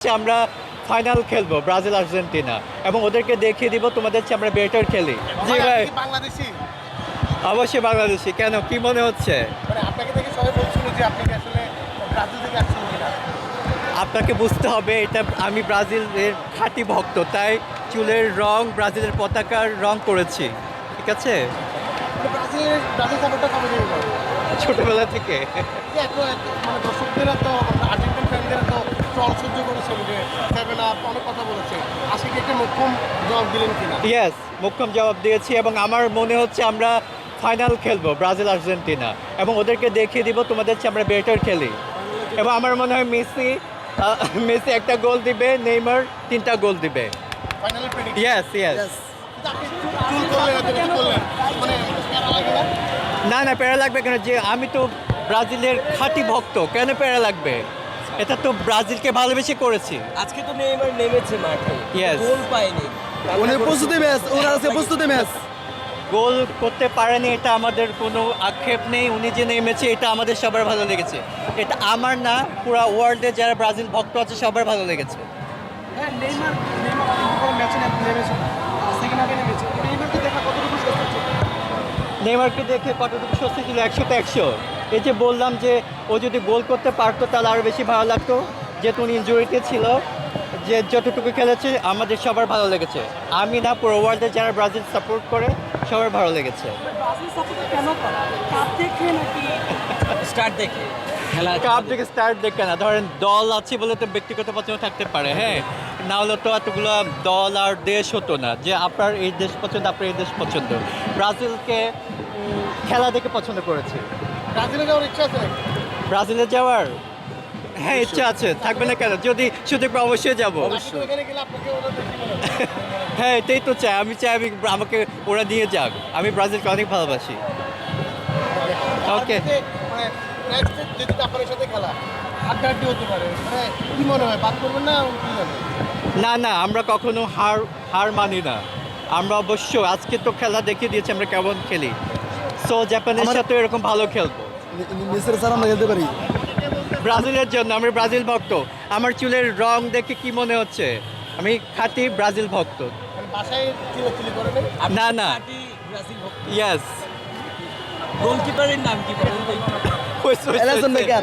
আমরা ফাইনাল খেলবো Brazil Argentina এবং ওদেরকে দেখিয়ে দিব তোমাদের চেয়ে আমরা বেটার খেলি। জি ভাই, বাংলাদেশি অবশ্যই বাংলাদেশি। কেন, কি মনে হচ্ছে? মানে আপনাকে দেখে সবাই বলছিল যে আপনি কি আসলে ব্রাজিল থেকে আসছেন কিনা। আপনাকে বুঝতে হবে এটা আমি ব্রাজিলের খাঁটি ভক্ত, তাই চুলের রং ব্রাজিলের পতাকার রং করেছি। ঠিক আছে, ব্রাজিল সাপোর্টটা কবে থেকে করে? ছোটবেলা থেকে। মানে দর্শকদেরা তো আর্জেন্টিন ফ্যানদেরা তো ট্রল সহ্য করেছেন যে সেভেন আপ অনেক কথা বলেছে, আজকে একটা মোক্ষম জবাব দিলেন কিনা? ইয়েস, মোক্ষম জবাব দিয়েছি এবং আমার মনে হচ্ছে আমরা ফাইনাল খেলবো ব্রাজিল আর্জেন্টিনা এবং ওদেরকে দেখিয়ে দিব তোমাদের চেয়ে আমরা বেটার খেলি। এবং আমার মনে হয় মেসি একটা গোল দিবে, নেইমার 3টা গোল দিবে। ফাইনালে প্রেডিক্ট ইয়েস ইয়েস। আপনি চুল করলেন এত কিছু করলেন, মানে প্যারা লাগে না? না প্যারা লাগবে কেন? যে আমি তো ব্রাজিলের খাঁটি ভক্ত, কেন প্যারা লাগবে? এটা তো ব্রাজিলকে ভালোবেসে করেছি। আজকে তো নেইমার নেমেছে মাঠে, Yes. গোল পায়নি। উনি প্রস্তুতি ম্যাচ, ওনার আছে প্রস্তুতি ম্যাচ। গোল করতে পারেনি, এটা আমাদের কোনো আক্ষেপ নেই। উনি যে নেমেছে এটা আমাদের সবার ভালো লেগেছে। এটা আমার না, পুরো ওয়ার্ল্ডে যারা ব্রাজিল ভক্ত আছে সবার ভালো লেগেছে। হ্যাঁ, নেইমার ম্যাচে নেমেছে, সেকেন্ড হাফে নেমেছে। নেইমারকে দেখা কতটুকু স্বস্তি ছিল? নেইমারকে দেখে কতটুকু স্বস্তি ছিল? 100তে 100। এই যে বললাম যে ও যদি গোল করতে পারতো তাহলে আরও বেশি ভালো লাগতো। যেহেতু উনি ইনজুরিতে ছিল, যে যতটুকু খেলেছে আমাদের সবার ভালো লেগেছে। আমি না, পুরো ওয়ার্ল্ডে যারা ব্রাজিল সাপোর্ট করে সবার ভালো লেগেছে। ব্রাজিল সাপোর্টার কেন করা? কাপ দেখে নাকি? স্টার্ট দেখে খেলা কাপ থেকে স্টার্ট দেখে না, ধরেন দল আছে বলে তো ব্যক্তিগত পছন্দ থাকতে পারে, হ্যাঁ, না হলে তো এতগুলো দল আর দেশ হতো না যে আপনার এই দেশ পছন্দ, আপনার এই দেশ পছন্দ। ব্রাজিলকে খেলা দেখে পছন্দ করেছি। ব্রাজিলে যাওয়ার ইচ্ছা আছে নাকি? ব্রাজিলে যাওয়ার হ্যাঁ ইচ্ছা আছে, থাকবে না কেন? যদি সুযোগ পাই অবশ্যই যাবো। আসলে ওখানে গেলে আপনাকে ওরা দেখি মনে হয়। হ্যাঁ, এটাই তো চাই। আমি চাই আমাকে ওরা নিয়ে যাক। আমি ব্রাজিলকে অনেক ভালোবাসি। ওকে, মানে নেক্সট যদি আপনার সাথে খেলা হাড্ডাহাড্ডি হতে পারে, মানে কি মনে হয় বাদ করবেন না কি জানেন? না আমরা কখনো হার মানি না। আমরা অবশ্য আজকে তো খেলা দেখিয়ে দিয়েছি আমরা কেমন খেলি। সো জাপানের সাথে এরকম ভালো খেলবো। মেসির স্যার আমরা খেলতে পারি। ব্রাজিলের জন্য আমি ব্রাজিল ভক্ত। আমার চুলের রং দেখে কি মনে হচ্ছে? আমি খাঁটি ব্রাজিল ভক্ত। মানে বাসায় চিলাচিলি করে নেই? না পার্টি ব্রাজিল ভক্ত। ইয়েস। গোলকিপারের নাম কি বলেন? এলাসন বেকার।